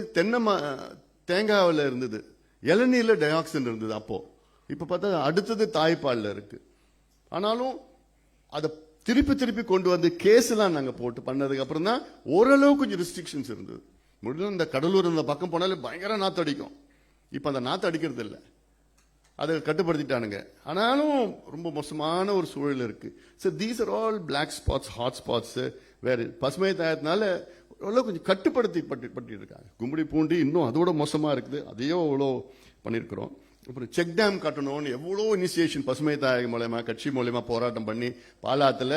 தேங்காவில் இருந்தது, இளநீர்ல டயாக்சின் இருந்தது அப்போ. இப்ப பார்த்தா அடுத்தது தாய்ப்பால்ல இருக்கு. ஆனாலும் அதை திருப்பி கொண்டு வந்து கேஸ் எல்லாம் நாங்க போட்டு பண்ணதுக்கு அப்புறம் தான் ஓரளவு கொஞ்சம் ரெஸ்ட்ரிக்ஷன்ஸ் இருந்தது. முடிஞ்ச இந்த கடலூர் இந்த பக்கம் போனாலே பயங்கர நாத்து அடிக்கும். இப்ப அந்த நாத்து அடிக்கிறது இல்லை, அதை கட்டுப்படுத்திட்டானுங்க. ஆனாலும் ரொம்ப மோசமான ஒரு சூழல் இருக்கு. So these are all black spots, hot spots. வேற பசுமை தாயத்தினால கொஞ்சம் கட்டுப்படுத்தி இருக்காங்க. கும்படி பூண்டி இன்னும் அதோட மோசமா இருக்குது, அதையோ அவ்வளோ பண்ணியிருக்கிறோம். அப்புறம் செக் டேம் கட்டணும்னு எவ்வளோ இனிஷியேஷன் பசுமை தாயகம் மூலயமா, கட்சி மூலயமா போராட்டம் பண்ணி பாலாத்துல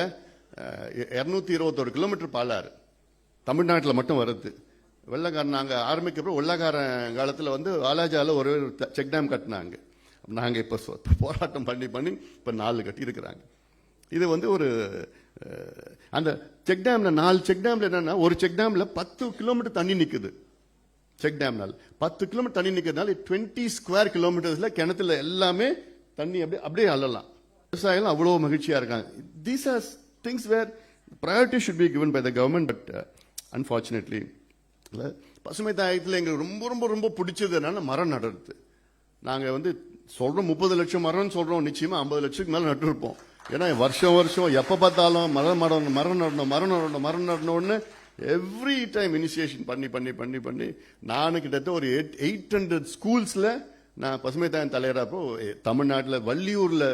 221 கிலோமீட்டர் பாலாறு தமிழ்நாட்டில் மட்டும் வருது. வெள்ளக்காரன் நாங்க ஆரம்பிக்கிறப்ப வெள்ளக்காரன் காலத்தில் வந்து வாலாஜால ஒரு செக் டேம் கட்டினாங்க. நாங்க இப்ப போராட்டம் பண்ணி இப்ப 4 கட்டி இருக்கிறாங்க. இது வந்து ஒரு அந்த செக் டேம்ல 4 செக் டேம்ல என்னன்னா, ஒரு செக் டேம்ல 10 கிலோமீட்டர் தண்ணி நிக்குது. செக் டேம்னால 10 கிலோமீட்டர் தண்ணி நிக்கிறதுனால 20 ஸ்கொயர் கிலோமீட்டர்ஸ்ல கிணத்துல எல்லாமே தண்ணி அப்படியே அள்ளலாம். விவசாயிகள் அவ்வளவு மகிழ்ச்சியா இருக்காங்க. These are things where priority should be given by the government, but unfortunately பசுமை தாயத்தில் எங்களுக்கு ரொம்ப ரொம்ப ரொம்ப பிடிச்சது என்னன்னா மரம் நடுறது. நாங்க வந்து சொல்றோம் 30 லட்சம் மரம் சொல்றோம், நிச்சயமா 50 லட்சத்துக்கு மேல நட்டுருப்போம். ஏன்னா வருஷம் எப்ப பார்த்தாலும் மரம் நடணும்னு எவ்ரி டைம் இனிஷியேஷன் பண்ணி நானு கிட்டத்தட்ட ஒரு 800 ஸ்கூல்ஸ்ல நான் பசுமை தாயம் தலைவரப்போ தமிழ்நாட்டில் வள்ளியூர்ல,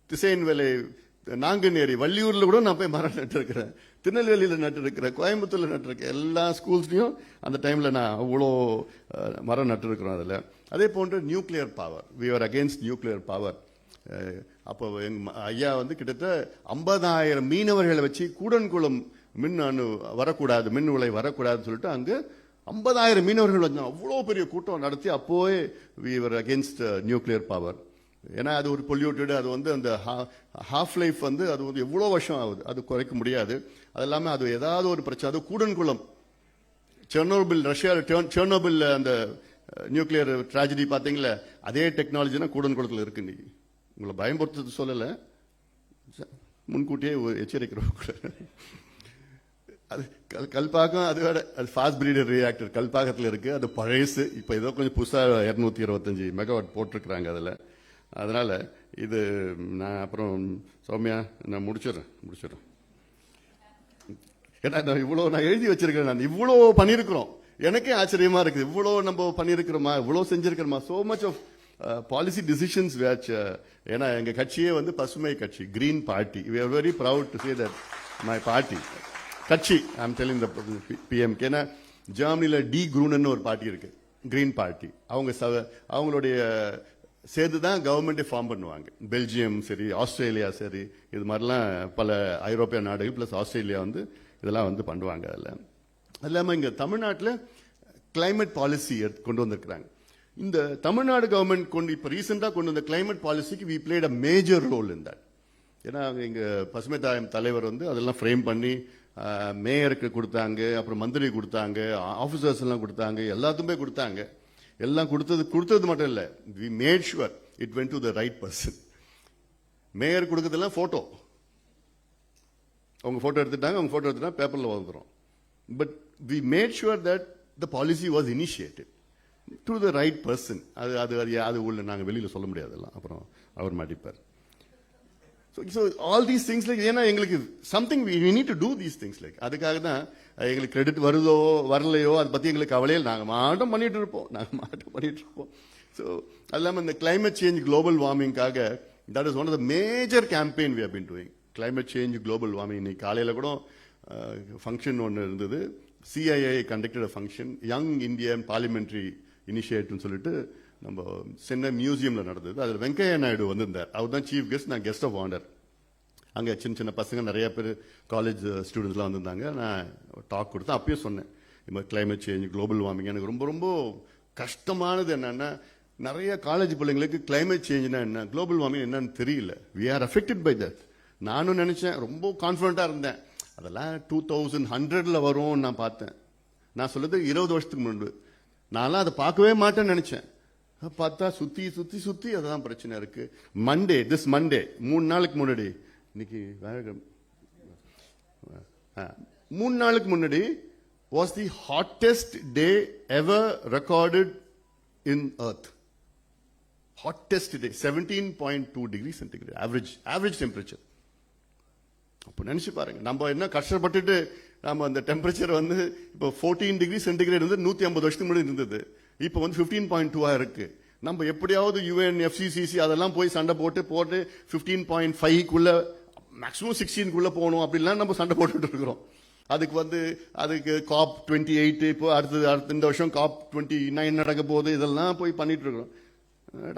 திசையன்வேலை, நாங்குநேரி, வள்ளியூர்ல கூட நான் போய் மரம் நட்டு இருக்கிறேன். திருநெல்வேலியில நட்டு இருக்கிறேன், கோயம்புத்தூர்ல நட்டு இருக்கேன். எல்லா ஸ்கூல்ஸ்லயும் அந்த டைம்ல நான் அவ்வளோ மரம் நட்டு இருக்கிறோம். அதுல அதே போன்று nuclear power, we are against nuclear power. அப்போ எங்க ஐயா வந்து கிட்டத்தட்ட 50,000 மீனவர்களை வச்சு கூடன்குளம் மின் உலை வரக்கூடாதுன்னு சொல்லிட்டு அங்கு 50,000 மீனவர்கள் வந்தாங்க. அவ்வளோ பெரிய கூட்டம் நடத்தி அப்போவே we are against nuclear power. ஏன்னா அது ஒரு பொல்யூட்டட், அது வந்து அந்த ஹாஃப் லைஃப் வந்து அது வந்து எவ்வளோ வருஷம் ஆகுது, அது குறைக்க முடியாது. அது இல்லாமல் அது ஏதாவது ஒரு பிரச்சனை, அது கூடன்குளம் செர்னோபில், செர்னோபில் அந்த நியூக்ளியர் ட்ராஜடி பார்த்தீங்களா, அதே டெக்னாலஜினா கூடன்குளத்தில் இருக்கு. இன்னைக்கு உங்களை பயன்படுத்துறது சொல்லலை, முன்கூட்டியே எச்சரிக்கிறோம். அது கல்பாக்கம், அது வேற, அது ஃபாஸ்ட் பிரீடர் ரியாக்டர் கல்பாக்கத்தில் இருக்கு. அது பழசு. இப்போ ஏதோ கொஞ்சம் புதுசாக 225 மெகாவாட் போட்டிருக்கிறாங்க அதில். அதனால இது நான் அப்புறம் சௌமியா நான் முடிச்சிடறேன். ஏன்னா நான் எழுதி வச்சிருக்கேன். நான் இவ்வளோ பண்ணியிருக்கிறோம், எனக்கே ஆச்சரியமா இருக்குது. இவ்வளோ நம்ம பண்ணியிருக்கிறோமா, இவ்வளோ செஞ்சிருக்கிறோமா, so much of policy decisions வேச். ஏன்னா எங்க கட்சியே வந்து பசுமை கட்சி, green party. We are very proud to say that my party கட்சி, I am telling the PMK. ஏன்னா ஜெர்மனில டி குரூனன் ஒரு பார்ட்டி இருக்கு, கிரீன் பார்ட்டி. அவங்களுடைய சேர்த்துதான் கவர்மெண்டே ஃபார்ம் பண்ணுவாங்க. பெல்ஜியம் சரி, ஆஸ்திரேலியா சரி, இது மாதிரிலாம் பல ஐரோப்பிய நாடுகள் பிளஸ் ஆஸ்திரேலியா வந்து இதெல்லாம் வந்து பண்ணுவாங்க. அதில் அது இல்லாமல் இங்கே தமிழ்நாட்டில் கிளைமேட் பாலிசி கொண்டு வந்திருக்கிறாங்க. இந்த தமிழ்நாடு கவர்மெண்ட் இப்போ ரீசெண்டாக கொண்டு வந்த கிளைமேட் பாலிசிக்கு we played a major role in that. ஏன்னா இங்கே பசுமை தாயம் தலைவர் வந்து அதெல்லாம் ஃப்ரேம் பண்ணி மேயருக்கு கொடுத்தாங்க, அப்புறம் மந்திரி கொடுத்தாங்க, ஆஃபீஸர்ஸ் எல்லாம் கொடுத்தாங்க, எல்லாத்துக்குமே கொடுத்தாங்க. எல்லாம் கொடுத்தது மட்டும் இல்லை, we made sure it went to the right person. Mayor கொடுக்கறதெல்லாம் போட்டோ, அவங்க போட்டோ எடுத்துட்டா பேப்பர்ல வந்துடும். But we made sure that the policy was initiated. To the right person. அது அது அது உள்ள நாங்கள் வெளியில் சொல்ல முடியாதெல்லாம், அப்புறம் அவர் மாட்டிப்பார். So all these things like ஏன்னா எங்களுக்கு something we need to do these things like அதுக்காக தான் எங்களுக்கு கிரெடிட் வருதோ வரலையோ அதை பத்தி எங்களுக்கு கவலையில் நாங்கள் மாட்டம் பண்ணிட்டு இருப்போம். ஸோ அது இல்லாமல் இந்த கிளைமேட் சேஞ்ச் குளோபல் வார்மிங்காக that is one of the major campaign we have been doing. Climate change global warming இன்னைக்கு காலையில் கூட ஃபங்க்ஷன் ஒன்று இருந்தது. CIA conducted a function, young Indian parliamentary இனிஷியேட்டிவ்னு சொல்லிட்டு நம்ம சென்னை மியூசியம்ல நடந்தது. அதில் வெங்கையா நாயுடு வந்திருந்தார். அவர் தான் சீஃப் கெஸ்ட், நான் கெஸ்ட் ஆஃப் ஆனர். அங்கே சின்ன சின்ன பசங்க நிறைய பேர் காலேஜ் ஸ்டூடெண்ட்ஸ்லாம் வந்திருந்தாங்க. நான் டாக் கொடுத்தேன். அப்பயே சொன்னேன், இந்த கிளைமேட் சேஞ்ச் குளோபல் வார்மிங் எனக்கு ரொம்ப ரொம்ப கஷ்டமானது என்னன்னா, நிறைய காலேஜ் பிள்ளைங்களுக்கு கிளைமேட் சேஞ்ச்னா என்ன, குளோபல் வார்மிங் என்னன்னு தெரியல. We are affected by that. நானும் நினைச்சேன், ரொம்ப கான்ஃபிடண்டா இருந்தேன், அதெல்லாம் 2100 வரும். நான் பார்த்தேன், நான் சொல்றது 20 வருஷத்துக்கு முன்பு. நான்லாம் அதை பார்க்கவே மாட்டேன்னு நினைச்சேன். பார்த்தா சுத்தி சுத்தி சுத்தி அதான் பிரச்சனை இருக்கு. திஸ் மண்டே 3 நாளுக்கு முன்னாடி, இன்னைக்கு 3 நாளுக்கு முன்னாடி was the hottest day ever recorded in earth. Hottest day, 17.2 degrees centigrade average temperature. அப்போ நினைச்சு பாருங்க, நம்ம என்ன கஷ்டப்பட்டுட்டு நம்ம அந்த டெம்பரேச்சர் வந்து இப்போ 14 டிகிரி சென்டிகிரேட் வந்து 150 வருஷத்துக்கு முன்னாடி இருந்தது. இப்போ வந்து 15.2 இருக்கு. நம்ம எப்படியாவது UN FCCC அதெல்லாம் போய் சண்டை போட்டு 15.5 மேக்ஸிமம் 16 போகணும் அப்படிலாம் நம்ம சண்டை போட்டுட்டு இருக்கிறோம். அதுக்கு COP28 இப்போ அடுத்த இந்த வருஷம் COP29 நடக்க போகுது. இதெல்லாம் போய் பண்ணிட்டு இருக்கிறோம்.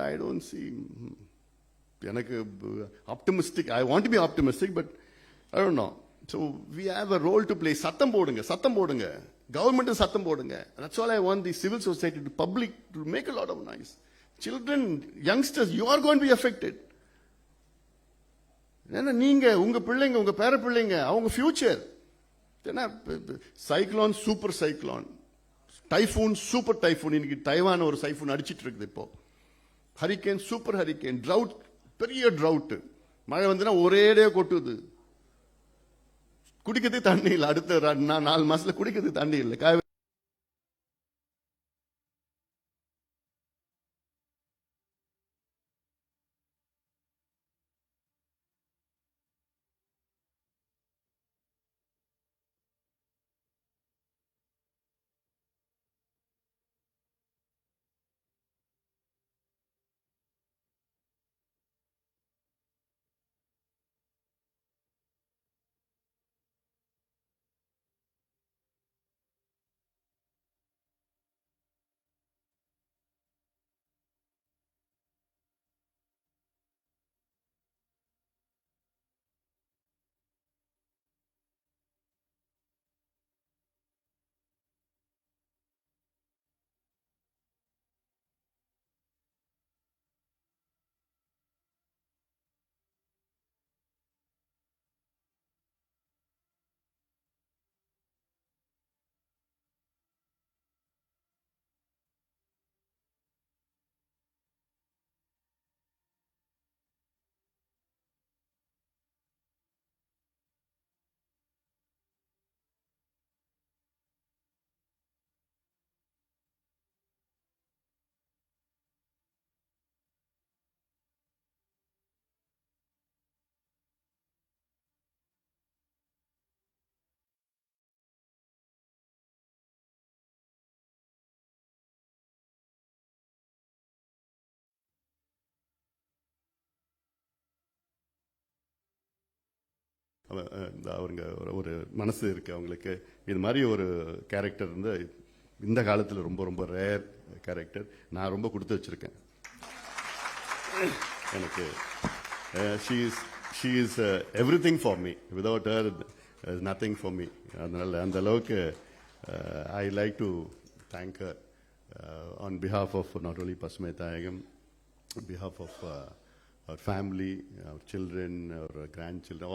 ஐ டோன்ட் see எனக்கு optimistic. I want to be optimistic, but I don't know. So we have a role to play. சத்தம் போடுங்க. Government சத்தம் போடுங்க. That's all I want the civil society, the public to make a lot of noise. Children, youngsters, you are going to be affected. ஏன்னா நீங்க உங்க பிள்ளைங்க, உங்க பேர பிள்ளைங்க, அவங்க ஃபியூச்சர். ஏன்னா cyclone, super cyclone, typhoon, super typhoon, இன்னைக்கு தைவான் ஒரு சைஃபூன் அடிச்சிட்டு இருக்குது. இப்போ ஹரிகேன், சூப்பர் ஹரிகேன், ட்ரவுட், பெரிய ட்ரவுட், மழை வந்துன்னா ஒரேடியா கொட்டுது. குடிக்கிறது தண்ணி இல்லை. அடுத்த 4 மாசத்துல குடிக்கிறது தண்ணி இல்லை. அவருங்க ஒரு மனசு இருக்கு அவங்களுக்கு. இது மாதிரி ஒரு கேரக்டர் வந்து இந்த காலத்தில் ரொம்ப ரொம்ப ரேர் கேரக்டர். நான் ரொம்ப கொடுத்து வச்சிருக்கேன் எனக்கு. she is everything for me. Without her there's nothing for me. அதனால அந்த அளவுக்கு I like to thank her on behalf of not only Pasumai Thayagam, on behalf of our family, our children, our grandchildren,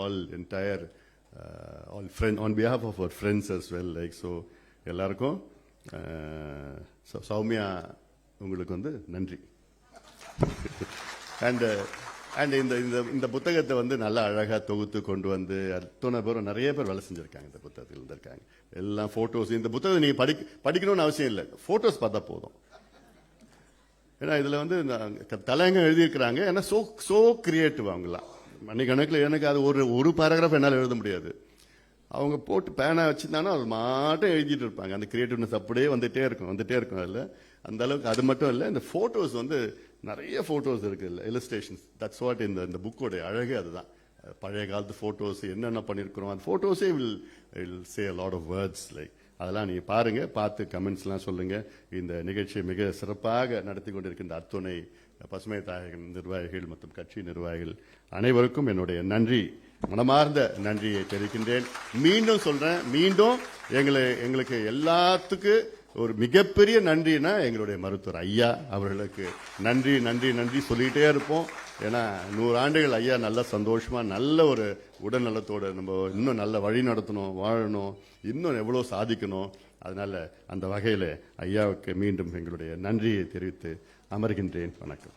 all friends, on behalf of our friends as well. Like so, எல்லாருக்கும் சௌமியா உங்களுக்கு வந்து நன்றி. And இந்த புத்தகத்தை வந்து நல்லா அழகா தொகுத்து கொண்டு வந்து அத்தனை பேரும் நிறைய பேர் வேலை செஞ்சிருக்காங்க. இந்த புத்தகத்தில் இருந்திருக்காங்க எல்லாம் போட்டோஸ். இந்த புத்தகத்தை நீங்க படிக்கணும்னு அவசியம் இல்லை, போட்டோஸ் பார்த்தா போதும். ஏன்னா இதுல வந்து தலையங்கம் எழுதியிருக்கிறாங்க. ஏன்னா சோ கிரியேட்டிவ் அவங்கலாம். மணிக்கணக்கில் எனக்கு அது ஒரு பேராகிராஃப் என்னால் எழுத முடியாது. அவங்க போட்டு பேனா வச்சிருந்தாங்கன்னா அது மாட்டும் எழுதிட்டு இருப்பாங்க. அந்த கிரியேட்டிவ்னஸ் அப்படியே வந்துட்டே இருக்கும் அதில். அந்த அளவுக்கு. அது மட்டும் இல்லை, இந்த போட்டோஸ் வந்து நிறைய போட்டோஸ் இருக்கு இல்லை, இல்லஸ்ட்ரேஷன்ஸ். தட்ஸ் வாட் இந்த புக்கோட அழகு அதுதான். பழைய காலத்து போட்டோஸ் என்னென்ன பண்ணியிருக்கிறோம், அந்த போட்டோஸே will say a lot of words like. அதெல்லாம் நீங்க பாருங்க, பார்த்து கமெண்ட்ஸ்லாம் சொல்லுங்க. இந்த நிகழ்ச்சியை மிக சிறப்பாக நடத்தி கொண்டிருக்கின்ற அத்துணை பசுமை தாயகம் நிர்வாகிகள் மற்றும் கட்சி நிர்வாகிகள் அனைவருக்கும் என்னுடைய நன்றி, மனமார்ந்த நன்றியை தெரிவிக்கின்றேன். மீண்டும் சொல்றேன், மீண்டும் எங்களுக்கு எல்லாத்துக்கு ஒரு மிகப்பெரிய நன்றினா எங்களுடைய மருத்துவர் ஐயா அவர்களுக்கு நன்றி நன்றி நன்றி சொல்லிட்டே இருப்போம். ஏன்னா 100 ஆண்டுகள் ஐயா நல்ல சந்தோஷமா நல்ல ஒரு உடல் நலத்தோட நம்ம இன்னும் நல்ல வழி நடத்தணும், வாழணும், இன்னும் எவ்வளவு சாதிக்கணும். அதனால அந்த வகையில ஐயாவுக்கு மீண்டும் எங்களுடைய நன்றியை தெரிவித்து அமர்கின்றேன். வணக்கம்.